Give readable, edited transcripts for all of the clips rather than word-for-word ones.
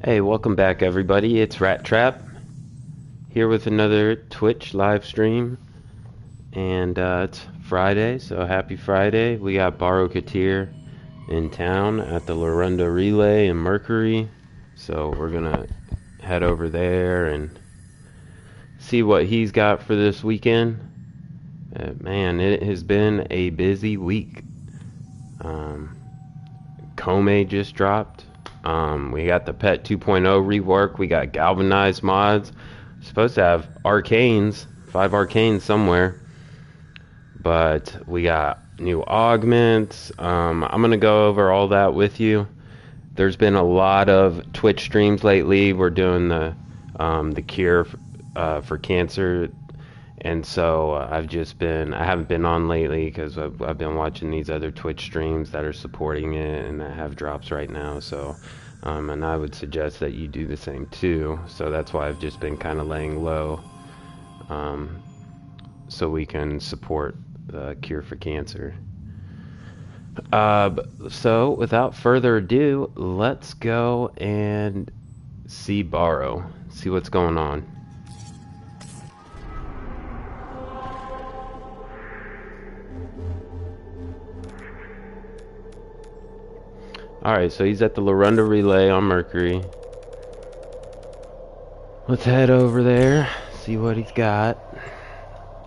Hey, welcome back everybody. It's Rat Trap here with another Twitch live stream. And it's Friday, so happy Friday. We got Baro in town at the Larunda Relay in Mercury. So we're gonna head over there and see what he's got for this weekend. Man, it has been a busy week. Kome just dropped. We got the Pet 2.0 rework. We got galvanized mods. Supposed to have arcanes, 5 arcanes somewhere. But we got new augments. I'm gonna go over all that with you. There's been a lot of Twitch streams lately. We're doing the cure for cancer, and so I haven't been on lately because I've been watching these other Twitch streams that are supporting it and that have drops right now. So, and I would suggest that you do the same too. So that's why I've just been kind of laying low, so we can support the cure for cancer. So without further ado, let's go and see Baro, see what's going on. Alright, so he's at the Larunda Relay on Mercury. Let's head over there, see what he's got.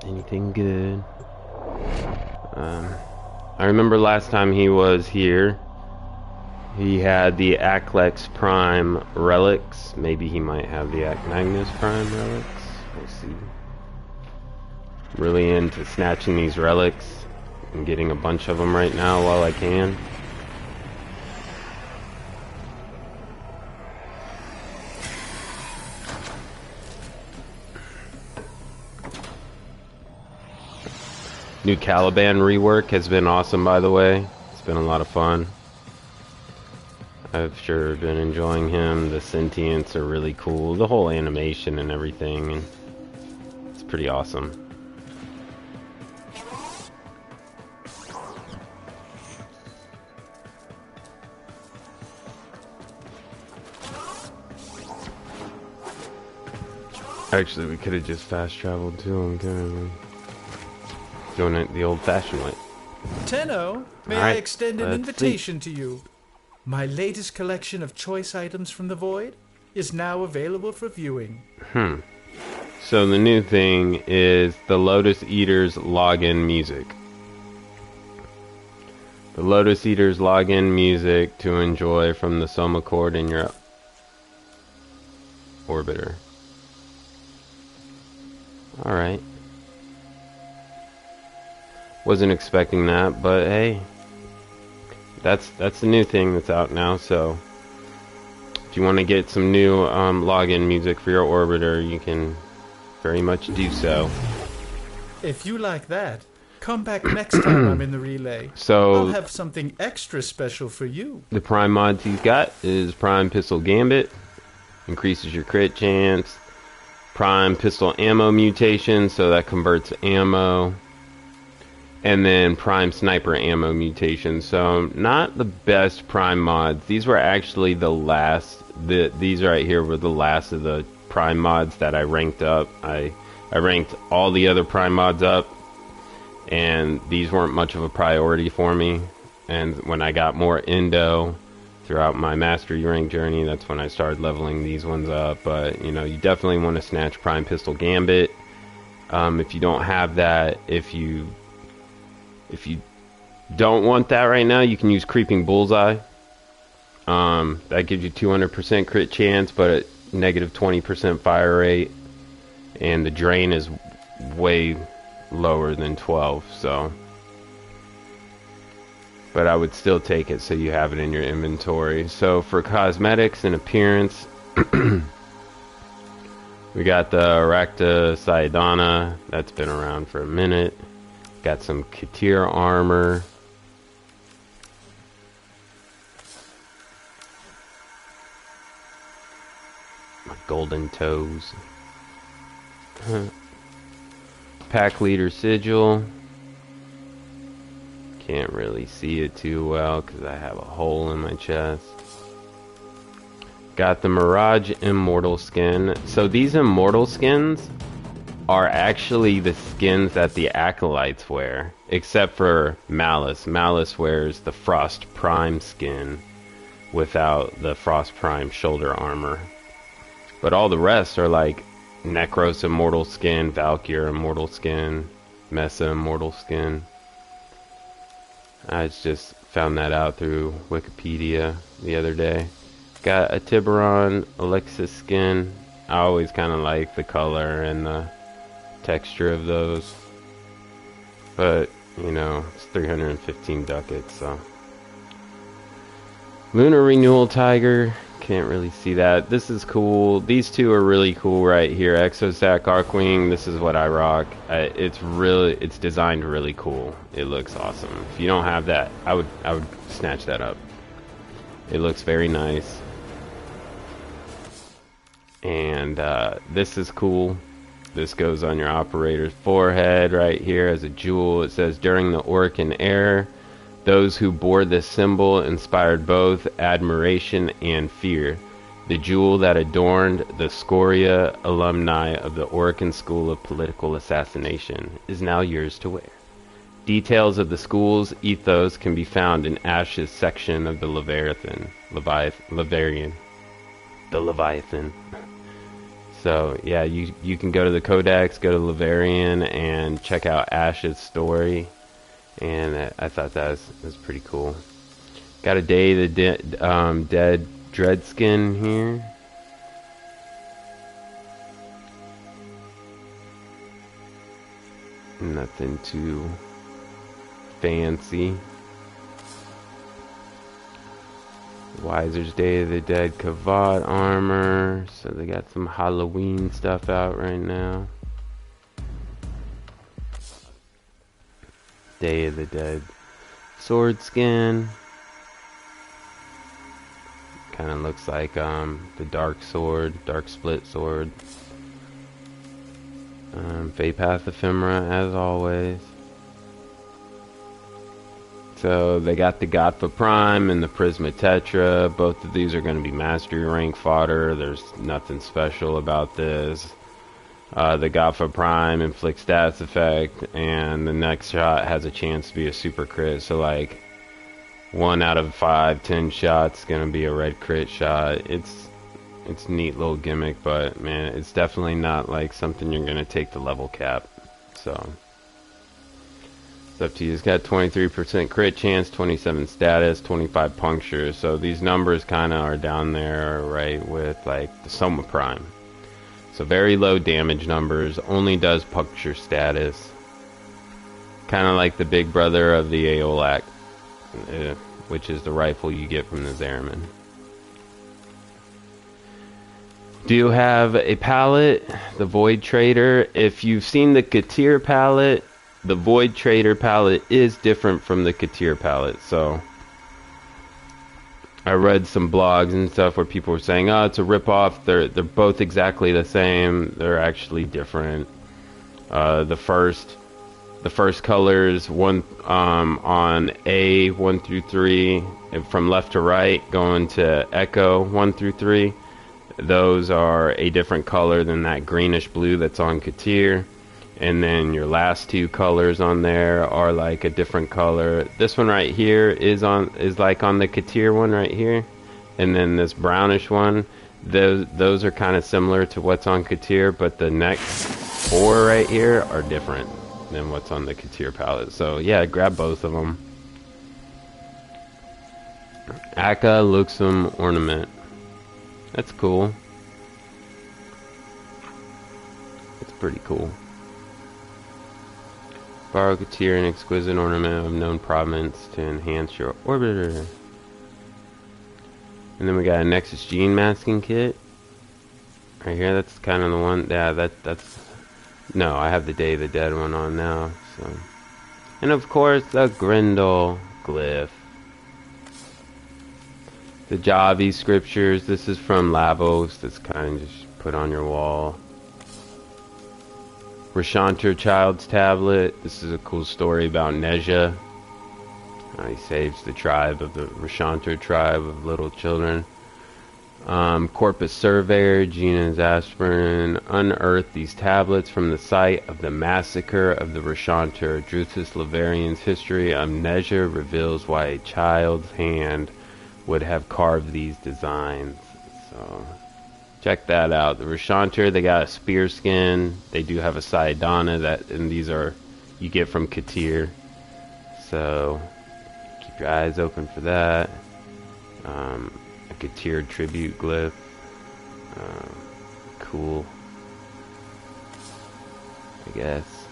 Anything good? I remember last time he was here, he had the Aclex Prime relics. Maybe he might have the Magnus Prime relics. We'll see. Really into snatching these relics and getting a bunch of them right now while I can. New Caliban rework has been awesome, by the way. It's been a lot of fun. I've sure been enjoying him. The sentients are really cool. The whole animation and everything. And it's pretty awesome. Actually, we could have just fast traveled to him, couldn't we? Doing it the old-fashioned way. Tenno, may I extend an invitation to you? My latest collection of choice items from the Void is now available for viewing. So the new thing is the Lotus Eater's login music. The Lotus Eater's login music to enjoy from the Soma Chord in your orbiter. Alright. Wasn't expecting that, but hey, that's the new thing that's out now. So if you want to get some new login music for your orbiter, you can very much do so. If you like that, come back next time I'm in the relay. So I'll have something extra special for you. The prime mods he's got is Prime Pistol Gambit, increases your crit chance. Prime Pistol Ammo Mutation, so that converts ammo. And then Prime Sniper Ammo Mutation. So not the best Prime mods. These were actually the last. These right here were the last of the Prime mods that I ranked up. I ranked all the other Prime mods up, and these weren't much of a priority for me. And when I got more Indo throughout my Mastery rank journey, that's when I started leveling these ones up. But you know, you definitely want to snatch Prime Pistol Gambit. If you don't have that, if you don't want that right now, you can use Creeping Bullseye. That gives you 200% crit chance, but at negative 20% fire rate, and the drain is way lower than 12. So, but I would still take it so you have it in your inventory. So for cosmetics and appearance, we got the Aracta Saidana. That's been around for a minute. Got some Katir armor. My golden toes. Pack leader sigil. Can't really see it too well because I have a hole in my chest. Got the Mirage Immortal skin. So these Immortal skins are actually the skins that the Acolytes wear, except for Malice. Malice wears the Frost Prime skin without the Frost Prime shoulder armor. But all the rest are like Necros Immortal skin, Valkyr Immortal skin, Mesa Immortal skin. I just found that out through Wikipedia the other day. Got a Tiburon Alexis skin. I always kind of like the color and the texture of those. But, you know, it's 315 ducats, so. Lunar Renewal Tiger. Can't really see that. This is cool. These two are really cool right here. Exosac Arcwing. This is what I rock. It's designed really cool. It looks awesome. If you don't have that, I would snatch that up. It looks very nice. And this is cool. This goes on your operator's forehead right here as a jewel. It says, during the Orcan era, those who bore this symbol inspired both admiration and fear. The jewel that adorned the Scoria alumni of the Orcan School of Political Assassination is now yours to wear. Details of the school's ethos can be found in Ash's section of the Leviathan. The Leviathan. So, yeah, you can go to the Codex, go to Levarian, and check out Ash's story. And I thought that was pretty cool. Got a Day of the Dead Dread skin here. Nothing too fancy. Wiser's Day of the Dead Kavad armor. So they got some Halloween stuff out right now. Day of the Dead sword skin. Kind of looks like the dark split sword. Fate Path Ephemera as always. So they got the Godfa Prime and the Prisma Tetra. Both of these are going to be mastery rank fodder. There's nothing special about this. The Godfa Prime inflicts stats effect, and the next shot has a chance to be a super crit. So like 1 out of 5, 10 shots going to be a red crit shot. It's a neat little gimmick, but man, it's definitely not like something you're going to take the level cap. So it's up to you. It's got 23% crit chance, 27 status, 25 puncture. So these numbers kind of are down there, right, with like the Soma Prime. So very low damage numbers, only does puncture status. Kind of like the big brother of the Aeolak, which is the rifle you get from the Zariman. Do you have a palette? The Void Trader. If you've seen the Katir palette, the Void Trader palette is different from the Katir palette. So I read some blogs and stuff where people were saying, "Oh, it's a ripoff." They're both exactly the same. They're actually different. The first colors one on A 1 through 3, and from left to right, going to Echo 1 through 3. Those are a different color than that greenish blue that's on Katir. And then your last two colors on there are like a different color. This one right here is like on the Katir one right here. And then this brownish one, those are kind of similar to what's on Katir, but the next 4 right here are different than what's on the Katir palette. So yeah, grab both of them. Akka Luxum Ornament. That's cool. It's pretty cool. Baro Katir, an exquisite ornament of known provenance to enhance your orbiter. And then we got a Nexus Gene masking kit. Right here, that's kind of the one. Yeah, that's... No, I have the Day of the Dead one on now. So, and of course, the Grendel glyph. The Javi scriptures. This is from Lavos. That's kind of just put on your wall. Rashantra Child's Tablet. This is a cool story about Neja. He saves the tribe of the Rashantra tribe of little children. Corpus Surveyor, Gina's aspirin, unearthed these tablets from the site of the massacre of the Rashantur. Drusus Laverian's history amnesia reveals why a child's hand would have carved these designs. So, check that out. The Rashantur, they got a spear skin. They do have a Saidana, and these are, you get from Katir. So, keep your eyes open for that. A tiered tribute glyph. Cool, I guess.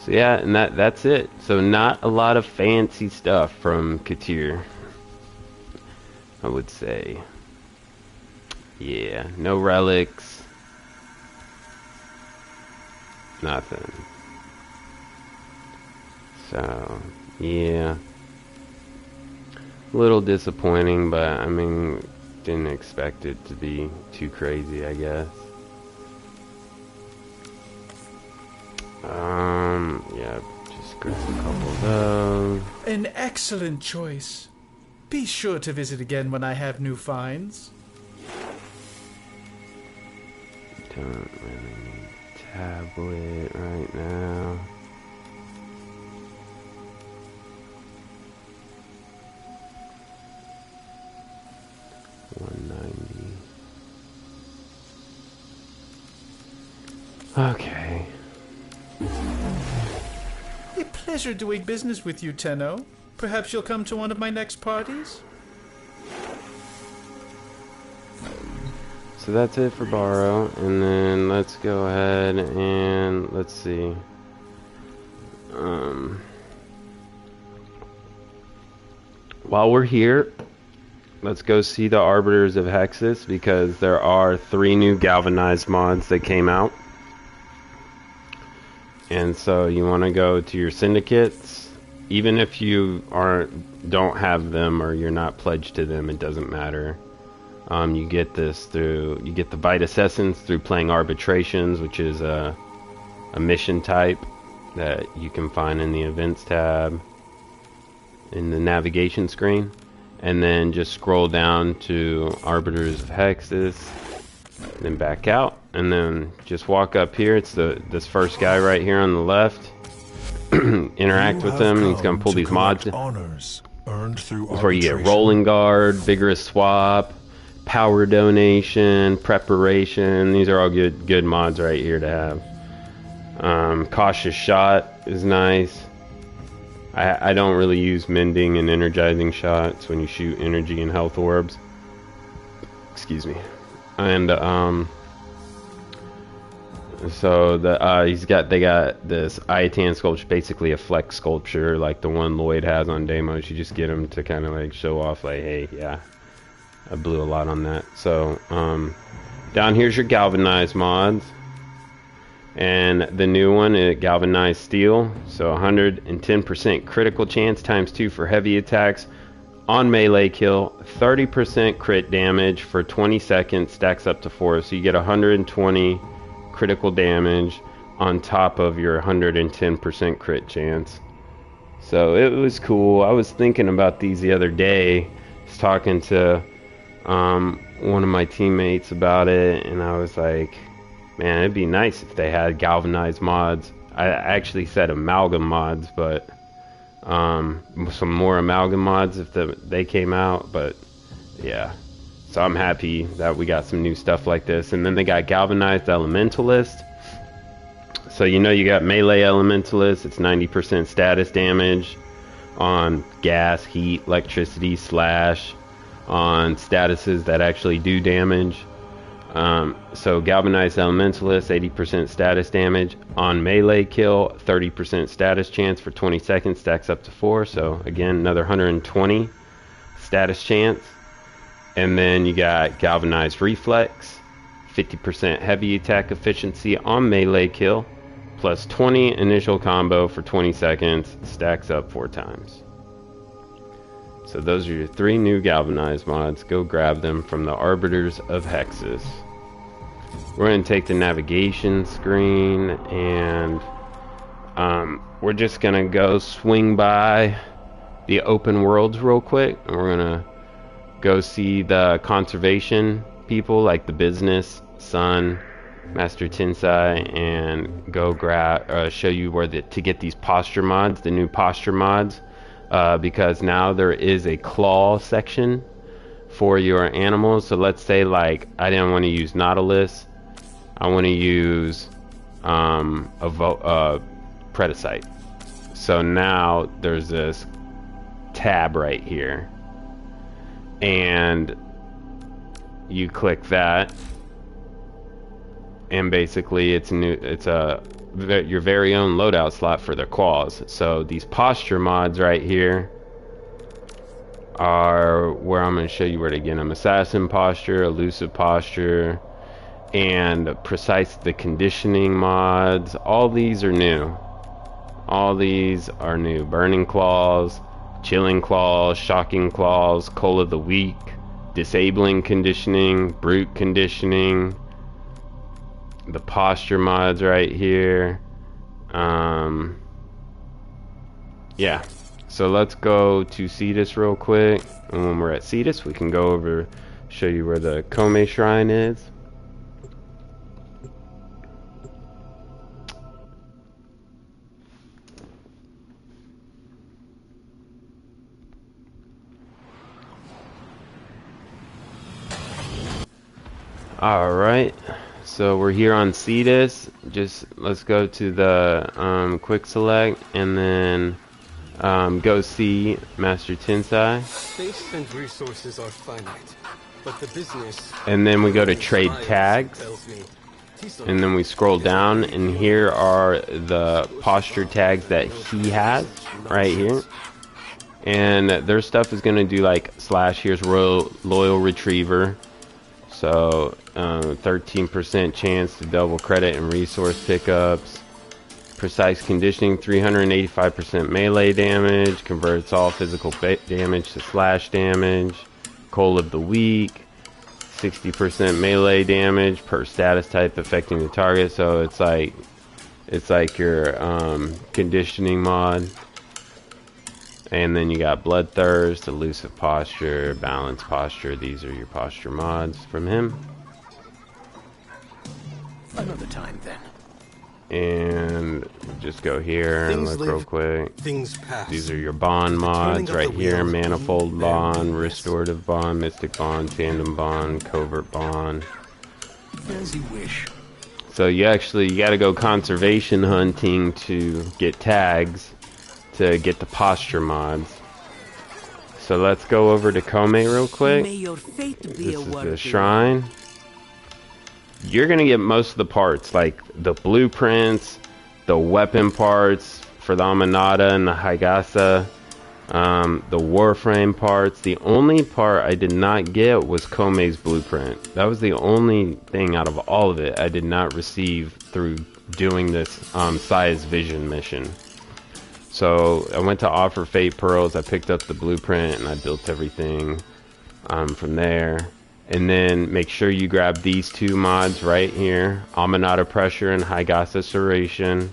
So yeah, and that's it. So not a lot of fancy stuff from Katir, I would say. Yeah, no relics. Nothing. So, yeah. A little disappointing, but I mean, didn't expect it to be too crazy, I guess. Yeah, just grab a couple of those. An excellent choice. Be sure to visit again when I have new finds. Don't really need a tablet right now. Okay. A pleasure doing business with you, Tenno. Perhaps you'll come to one of my next parties? So that's it for Baro, and then let's go ahead and let's see. While we're here, let's go see the Arbiters of Hexus, because there are 3 new galvanized mods that came out. And so you want to go to your syndicates, even if you don't have them or you're not pledged to them, it doesn't matter. You get the Vitus Essence through playing Arbitrations, which is a mission type that you can find in the Events tab in the navigation screen. And then just scroll down to Arbiters of Hexus, then back out, and then just walk up here. It's this first guy right here on the left. Interact with him, and he's gonna pull these mods. Honors earned through That's where you get Rolling Guard, Vigorous Swap, Power Donation, Preparation. These are all good mods right here to have. Cautious Shot is nice. I don't really use Mending and Energizing Shots when you shoot energy and health orbs. Excuse me. And so they got this Iatan sculpture, basically a flex sculpture like the one Lloyd has on demos. You just get him to kind of like show off, like, hey, yeah, I blew a lot on that. So down here's your galvanized mods. And the new one is Galvanized Steel, so 110% critical chance times 2 for heavy attacks on melee kill, 30% crit damage for 20 seconds, stacks up to 4, so you get 120 critical damage on top of your 110% crit chance. So it was cool. I was thinking about these the other day. I was talking to one of my teammates about it, and I was like, man, it'd be nice if they had galvanized mods. I actually said amalgam mods, but some more amalgam mods if they came out. But yeah, so I'm happy that we got some new stuff like this. And then they got galvanized elementalist. So you got melee elementalist. It's 90% status damage on gas, heat, electricity, slash, on statuses that actually do damage. So Galvanized Elementalist, 80% status damage on melee kill, 30% status chance for 20 seconds, stacks up to 4. So again, another 120 status chance. And then you got Galvanized Reflex, 50% heavy attack efficiency on melee kill, plus 20 initial combo for 20 seconds, stacks up 4 times. So those are your 3 new galvanized mods. Go grab them from the Arbiters of Hexus. We're going to take the navigation screen, and we're just going to go swing by the open worlds real quick, and we're going to go see the conservation people, like the business, Sun, Master Tensai, and go grab, show you where to get these posture mods, the new posture mods, because now there is a claw section for your animals. So let's say like I didn't want to use Nautilus, I want to use a Predacite. So now there's this tab right here, and you click that, and basically it's new. It's your very own loadout slot for the claws. So these posture mods right here are where I'm going to show you where to get them. Assassin posture, elusive posture, and precise the conditioning mods. All these are new. All these are new. Burning claws, chilling claws, shocking claws, coal of the weak, disabling conditioning, brute conditioning, the posture mods right here. Yeah, so let's go to Cetus real quick, and when we're at Cetus we can go over, show you where the Kome shrine is. Alright, so we're here on Cetus. Just let's go to the quick select, and then go see Master Tensai. Space and resources are finite, but the business. And then we go to trade tags, and then we scroll down, and here are the posture tags that he has right here. And their stuff is going to do like / here's loyal retriever. So 13% chance to double credit and resource pickups. Precise conditioning, 385% melee damage, converts all physical damage to / damage. Coal of the weak, 60% melee damage per status type affecting the target. So it's like your conditioning mod. And then you got Bloodthirst, Elusive Posture, Balanced Posture. These are your posture mods from him. Another time then. And just go here and look real quick. Things pass. These are your bond mods right here. Manifold Bond, Restorative Bond, Mystic Bond, Fandom Bond, Covert Bond. As you wish. So you gotta go conservation hunting to get tags, to get the posture mods. So let's go over to Kome real quick. This is the shrine. You're gonna get most of the parts, like the blueprints, the weapon parts for the Amanada and the Higasa, the Warframe parts. The only part I did not get was Kome's blueprint. That was the only thing out of all of it I did not receive through doing this Size Vision mission. So I went to Offer Fate Pearls, I picked up the blueprint, and I built everything from there. And then make sure you grab these two mods right here, Amanada Pressure and Higasa Serration.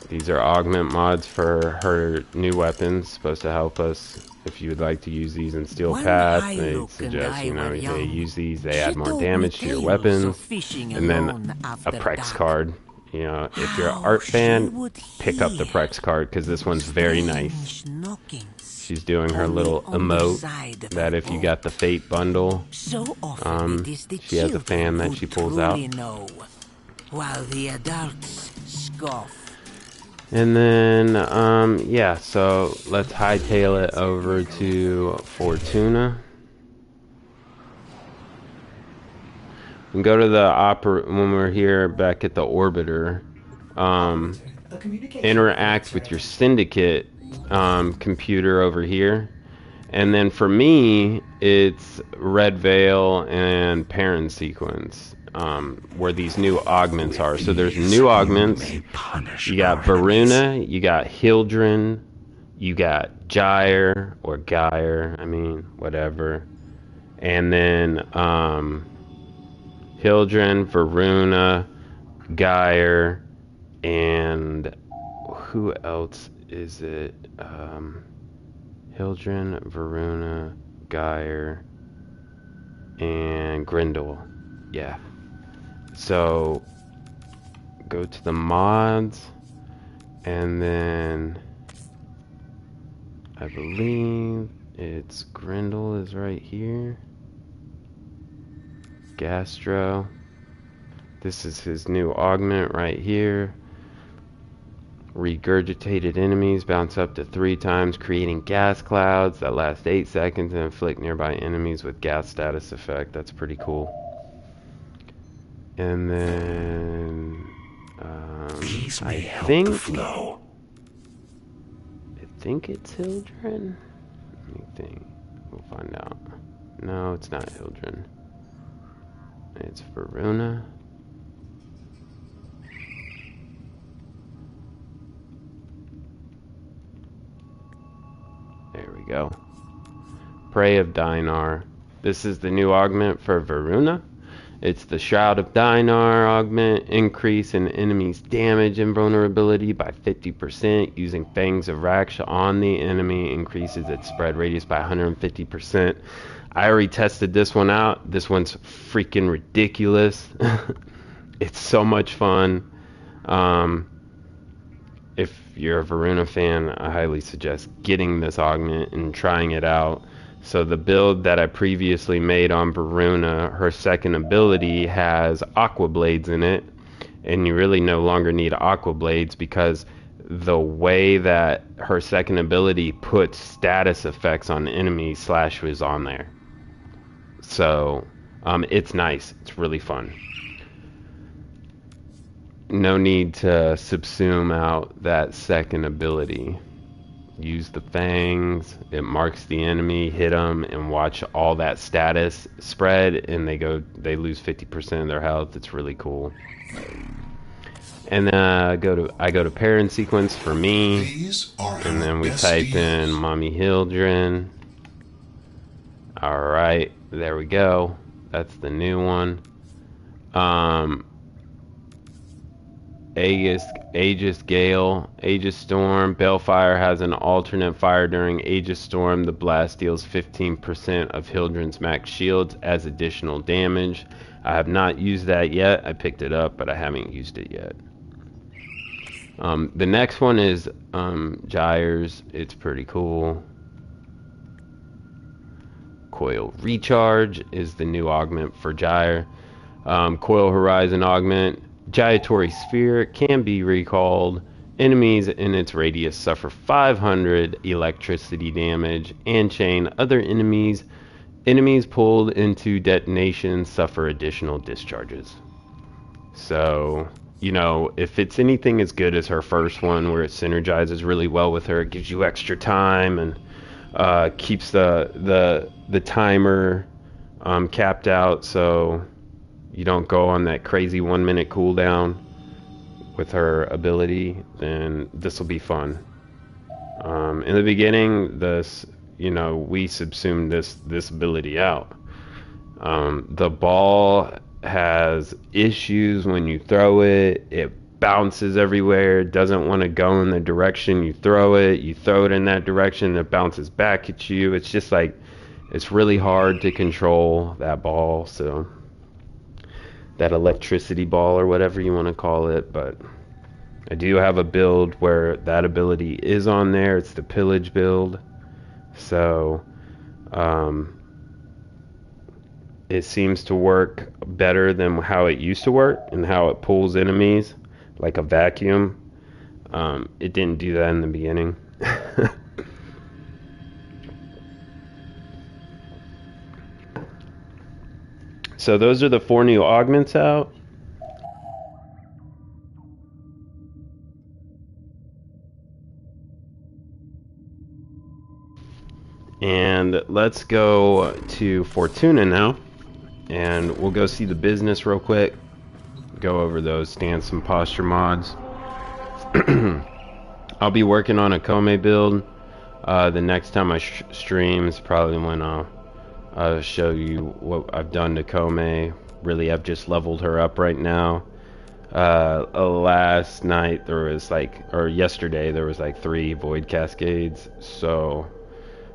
These are augment mods for her new weapons, supposed to help us if you would like to use these in Steel Path. They suggest, they use these, they add more damage to your weapons. And then a Prex card. If you're an art fan, pick up the Prex card, because this one's very nice. She's doing her little emote that if you got the Fate bundle, she has a fan that she pulls out. While the adults scoff. And then, yeah, so let's hightail it over to Fortuna. And go to the when we're here back at the Orbiter, interact with your Syndicate computer over here. And then for me, it's Red Veil and Parent Sequence, where these new augments are. So there's new augments. You got Varuna, you got Hildren, you got Gyre, or Gyre, whatever. And then Hildren, Varuna, Gyre, and who else is it? Hildren, Varuna, Gyre, and Grendel. Yeah. So go to the mods, and then I believe it's Grendel is right here. Gastro. This is his new augment right here. Regurgitated enemies bounce up to 3 times, creating gas clouds that last 8 seconds and inflict nearby enemies with gas status effect. That's pretty cool. And then I think it's Hildren. Let me think. We'll find out. No, it's not Hildren. It's Varuna. There we go. Prey of Dinar. This is the new augment for Varuna. It's the Shroud of Dinar augment. Increase in enemy's damage and vulnerability by 50%. Using Fangs of Raksha on the enemy increases its spread radius by 150%. I already tested this one out. This one's freaking ridiculous. It's so much fun. If you're a Varuna fan, I highly suggest getting this augment and trying it out. So the build that I previously made on Varuna, her second ability has Aqua Blades in it, and you really no longer need Aqua Blades because the way that her second ability puts status effects on enemies slash was on there. So it's nice. It's really fun. No need to subsume out that second ability. Use the fangs, it marks the enemy, hit them, and watch all that status spread, and they lose 50% of their health. It's really cool. And then I go to parent sequence for me, and then we type in Mommy Hildren. Alright, there we go. That's the new one. Aegis Gale, Aegis Storm. Balefire has an alternate fire during Aegis Storm. The blast deals 15% of Hildren's max shields as additional damage. I have not used that yet. I picked it up, but I haven't used it yet. The next one is Gyre's. It's pretty cool. Coil Recharge is the new augment for Gyre. Coil Horizon augment. Gyratory Sphere can be recalled. Enemies in its radius suffer 500 electricity damage and chain. Other enemies pulled into detonation suffer additional discharges. So, you know, if it's anything as good as her first one where it synergizes really well with her, it gives you extra time and keeps the timer capped out so you don't go on that crazy 1 minute cooldown with her ability, then this will be fun. In the beginning, we subsumed this ability out. The ball has issues when you throw it. It bounces everywhere. It doesn't want to go in the direction you throw it. You throw it in that direction, it bounces back at you. It's just like, it's really hard to control that ball, so that electricity ball or whatever you want to call it. But I do have a build where that ability is on there. It's the pillage build, so it seems to work better than how it used to work and how it pulls enemies like a vacuum. It didn't do that in the beginning. So those are the 4 new augments out. And let's go to Fortuna now. And we'll go see the business real quick. Go over those stance and posture mods. I'll be working on a Kome build. The next time I stream is probably when I'll show you what I've done to Kome. Really, I've just leveled her up right now. Last night there was yesterday there was 3 void cascades. So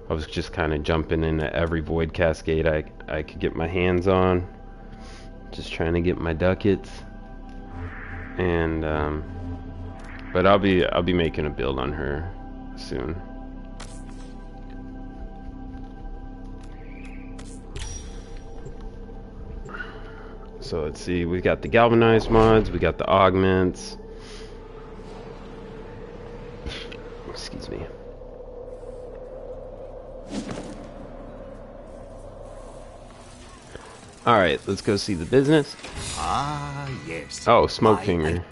I was just kind of jumping into every void cascade I could get my hands on, just trying to get my ducats. And but I'll be making a build on her soon. So let's see, we got the galvanized mods, we got the augments. Excuse me. Alright, let's go see the business. Ah, yes. Oh, smoke finger.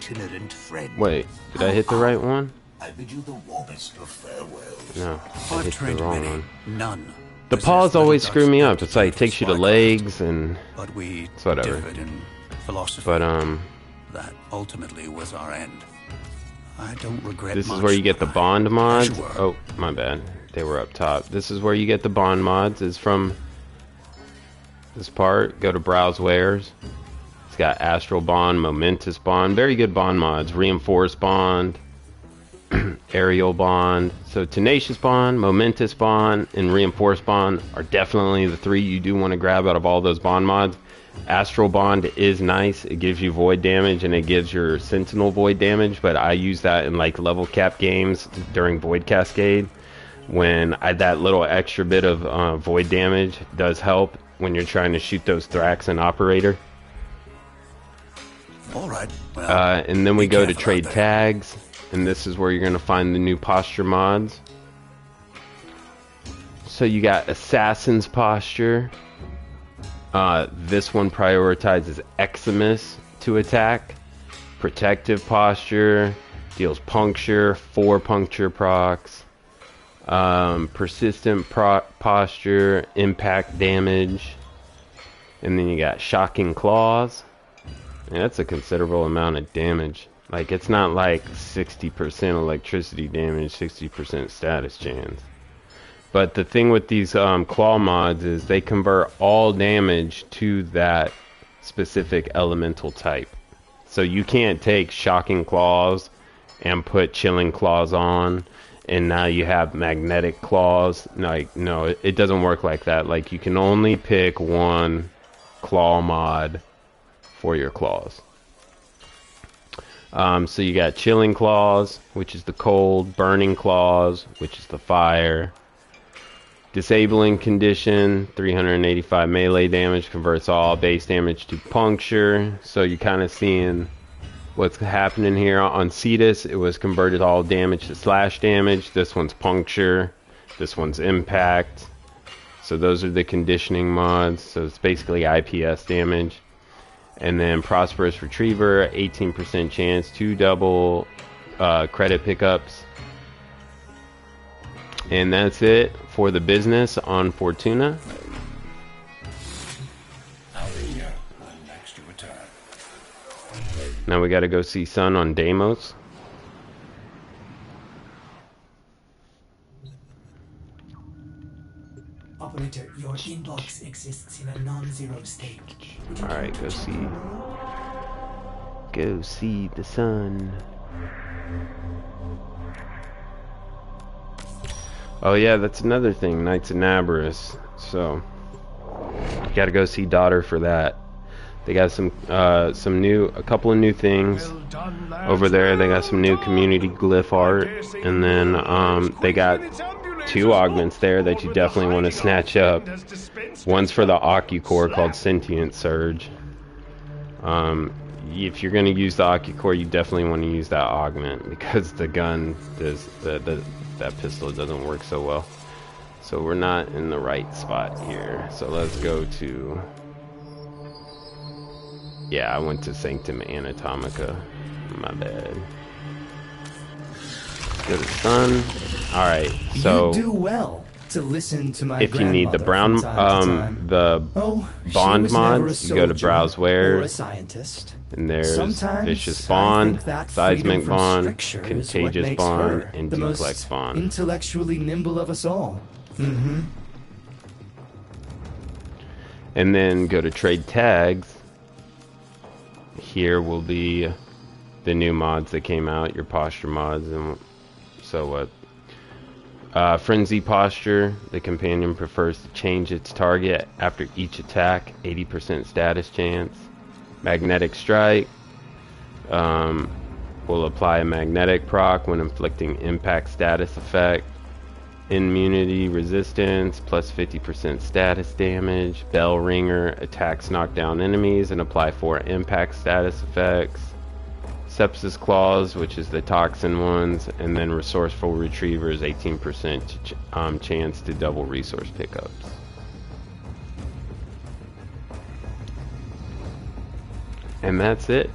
Wait, did I hit the right one? I bid you the warmest of farewells. No, I hit the wrong one. None. The paws always screw me up. It's like, takes you to legs and But we it's whatever. differed in philosophy. But that ultimately was our end. I don't regret this is much where you get the bond mods. Sure. Oh, my bad. They were up top. This is where you get the bond mods. Is from this part. Go to browse wares. It's got astral bond, momentous bond, very good bond mods. Reinforced bond, aerial bond. So tenacious bond, momentous bond, and reinforced bond are definitely the three you do want to grab out of all those bond mods. Astral bond is nice. It gives you void damage and it gives your sentinel void damage, but I use that in like level cap games during void cascade when that little extra bit of void damage does help when you're trying to shoot those Thrax and operator. All right. Well, And then we be go to careful trade out there. tags, and this is where you're going to find the new posture mods. So you got Assassin's Posture. This one prioritizes Eximus to attack. Protective Posture deals Puncture, 4 Puncture procs. Persistent Posture, Impact Damage. And then you got Shocking Claws. And that's a considerable amount of damage. Like, it's not like 60% electricity damage, 60% status chance. But the thing with these claw mods is they convert all damage to that specific elemental type. So you can't take Shocking Claws and put Chilling Claws on, and now you have Magnetic Claws. Like, no, it doesn't work like that. Like, you can only pick one claw mod for your claws. So you got Chilling Claws, which is the cold, Burning Claws, which is the fire. Disabling Condition, 385 melee damage, converts all base damage to puncture. So you're kind of seeing what's happening here. On Cetus, it was converted all damage to slash damage. This one's puncture. This one's impact. So those are the conditioning mods. So it's basically IPS damage. And then Prosperous Retriever, 18% chance, 2 double credit pickups. And that's it for the business on Fortuna. Now we gotta go see Sun on Deimos. Operator, your inbox exists in a non-zero state. Alright, go see the sun. Oh yeah, that's another thing, Knights of Nabarus. So gotta go see Daughter for that. They got a couple of new things over there. They got some new community glyph art, and then they got 2 augments there that you definitely want to snatch up. One's for the Occucore called Sentient Surge. If you're going to use the Occucore, you definitely want to use that augment because the gun does that pistol doesn't work so well. So we're not in the right spot here. So let's go to... Yeah, I went to Sanctum Anatomica. My bad. Go to Sun. Alright, so... You do well to listen to my if you need the brown, the bond mods, you go to Browse Wares. And there's Vicious Bond, Seismic Bond, Contagious Bond, and Duplex Bond. Intellectually nimble of us all. And then go to Trade Tags. Here will be the new mods that came out, your posture mods, and so what? Frenzy posture. The companion prefers to change its target after each attack. 80% status chance. Magnetic strike. Will apply a magnetic proc when inflicting impact status effect. Immunity resistance plus 50% status damage. Bell ringer attacks knock down enemies and apply 4 impact status effects. Sepsis claws, which is the toxin ones, and then resourceful retrievers 18% chance to double resource pickups. And that's it.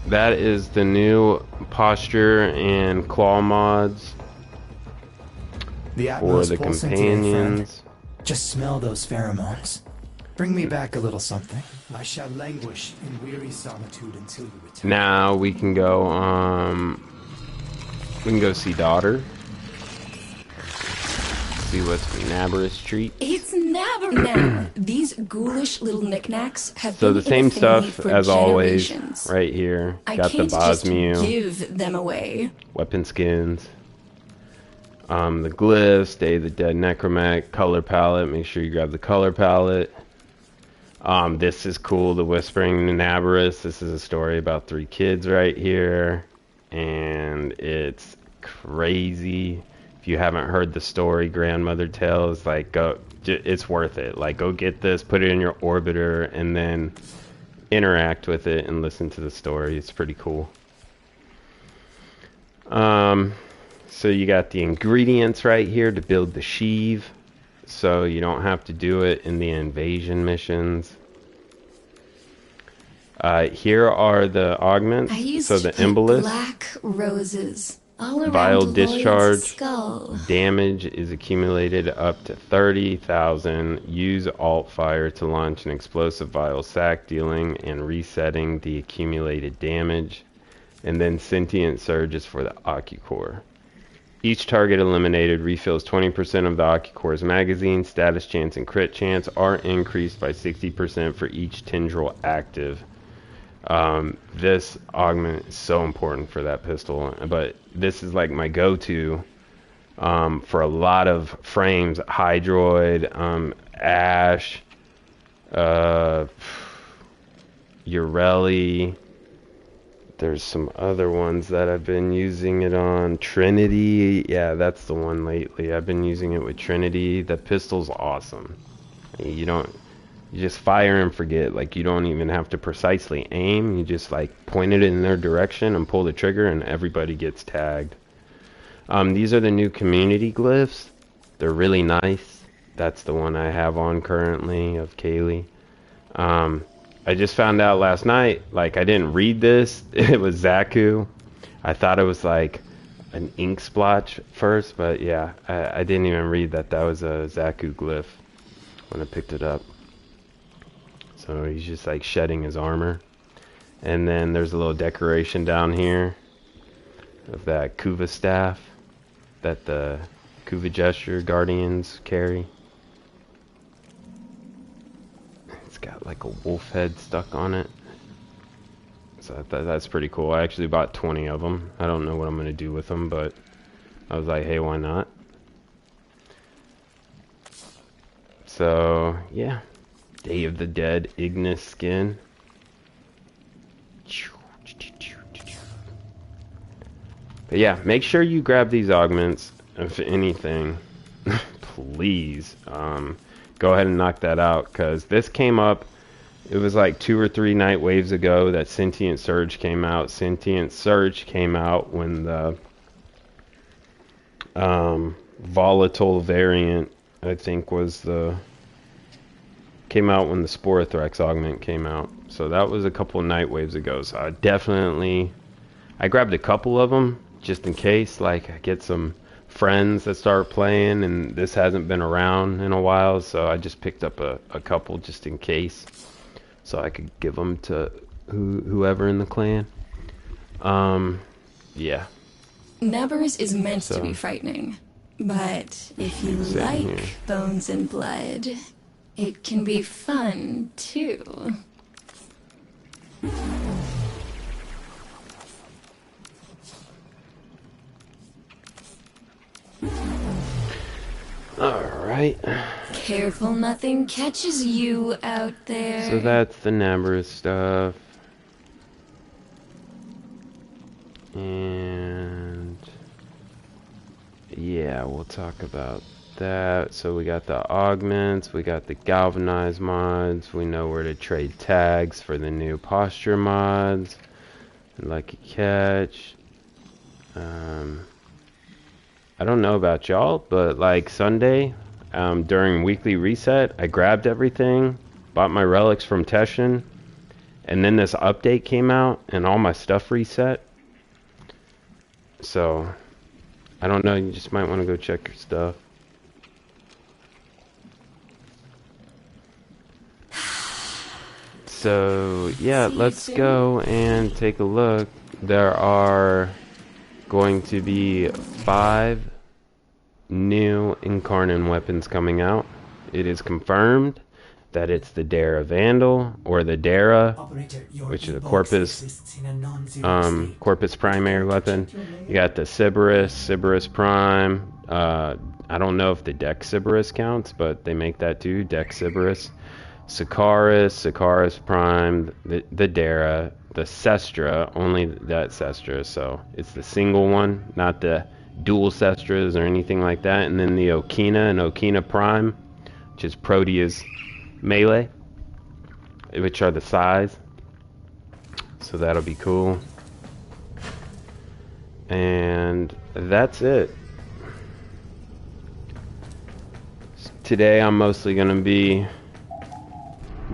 That is the new posture and claw mods The for Atmos the pulsing today, friend. companions. Just smell those pheromones. Bring me back a little something. I shall languish in weary solitude until you return. Now we can go see daughter. See what's Nabar's treat. It's never now. These ghoulish little knickknacks have So been the in same family stuff for as always, generations. right here. I Got the can't just Bosmu, give them away. weapon skins, the glyphs, Day of the Dead Necromech, color palette. Make sure you grab the color palette. This is cool, the Whispering Nabarus. This is a story about 3 kids right here, and it's crazy. If you haven't heard the story, Grandmother Tales, like it's worth it. Like go get this, put it in your orbiter, and then interact with it and listen to the story. It's pretty cool. So you got the ingredients right here to build the sheave, so you don't have to do it in the invasion missions. Here are the augments. I used So to the put embolus, black roses all around vial Lloyd's discharge, skull. damage is accumulated up to 30,000. Use alt fire to launch an explosive vial sack, dealing and resetting the accumulated damage. And then sentient surge is for the Occucore. Each target eliminated refills 20% of the Occucore's magazine. Status chance and crit chance are increased by 60% for each tendril active. This augment is so important for that pistol, but this is like my go-to for a lot of frames. Hydroid, Ash, Urelli. There's some other ones that I've been using it on. Trinity, yeah, that's the one lately. I've been using it with Trinity. The pistol's awesome. You just fire and forget. Like, you don't even have to precisely aim. You just like point it in their direction and pull the trigger, and everybody gets tagged. These are the new community glyphs. They're really nice. That's the one I have on currently of Kaylee. I just found out last night, like, I didn't read this. It was Zaku. I thought it was like an ink splotch first, but yeah, I didn't even read that was a Zaku glyph when I picked it up. So he's just like shedding his armor. And then there's a little decoration down here of that Kuva staff that the Kuva Gesture Guardians carry. It's got like a wolf head stuck on it. So that's pretty cool. I actually bought 20 of them. I don't know what I'm going to do with them, but I was like, hey, why not? So, yeah. Day of the Dead Ignis skin. But yeah, make sure you grab these augments. If anything, please go ahead and knock that out, because this came up. It was like 2 or 3 night waves ago that Sentient Surge came out. Sentient Surge came out when the volatile variant, I think, came out when the Sporothrax augment came out. So that was a couple night waves ago. So I grabbed a couple of them just in case, like, I get some friends that start playing and this hasn't been around in a while, so I just picked up a couple just in case, so I could give them to whoever in the clan. Yeah. Nabarus is meant to be frightening, but if you like here. bones and blood, it can be fun too. Alright. Careful nothing catches you out there. So that's the Nabru stuff. And yeah, we'll talk about that. So we got the augments, we got the galvanized mods, we know where to trade tags for the new posture mods. Lucky catch. I don't know about y'all, but like Sunday, during weekly reset, I grabbed everything, bought my relics from Teshin, and then this update came out and all my stuff reset. So I don't know, you just might want to go check your stuff. So yeah, let's go and take a look. There are going to be 5 new Incarnon weapons coming out. It is confirmed that it's the Dara Vandal, or the Dara, which is a Corpus primary weapon. You got the Sybaris Prime. I don't know if the Dex Sybaris counts, but they make that too, Dex Sybaris. Sikaris Prime, the Dara, the Sestra, only that Sestra, so it's the single one, not the dual Sestras or anything like that. And then the Okina and Okina Prime, which is Protea's melee, which are the size, so that'll be cool. And that's it. Today I'm mostly going to be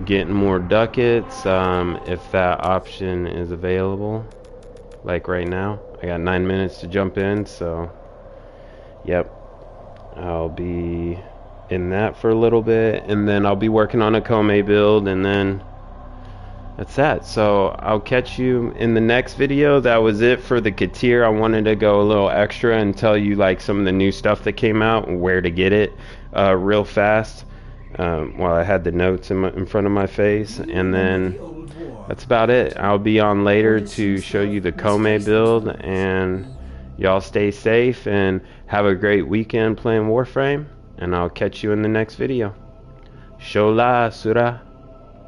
getting more ducats, if that option is available. Like right now, I got 9 minutes to jump in, so yep, I'll be in that for a little bit, and then I'll be working on a Kome build, and then that's that. So I'll catch you in the next video. That was it for the Katir. I wanted to go a little extra and tell you like some of the new stuff that came out and where to get it real fast. While I had the notes in front of my face, and then that's about it. I'll be on later to show you the Kome build, and y'all stay safe and have a great weekend playing Warframe, and I'll catch you in the next video. Shola Sura.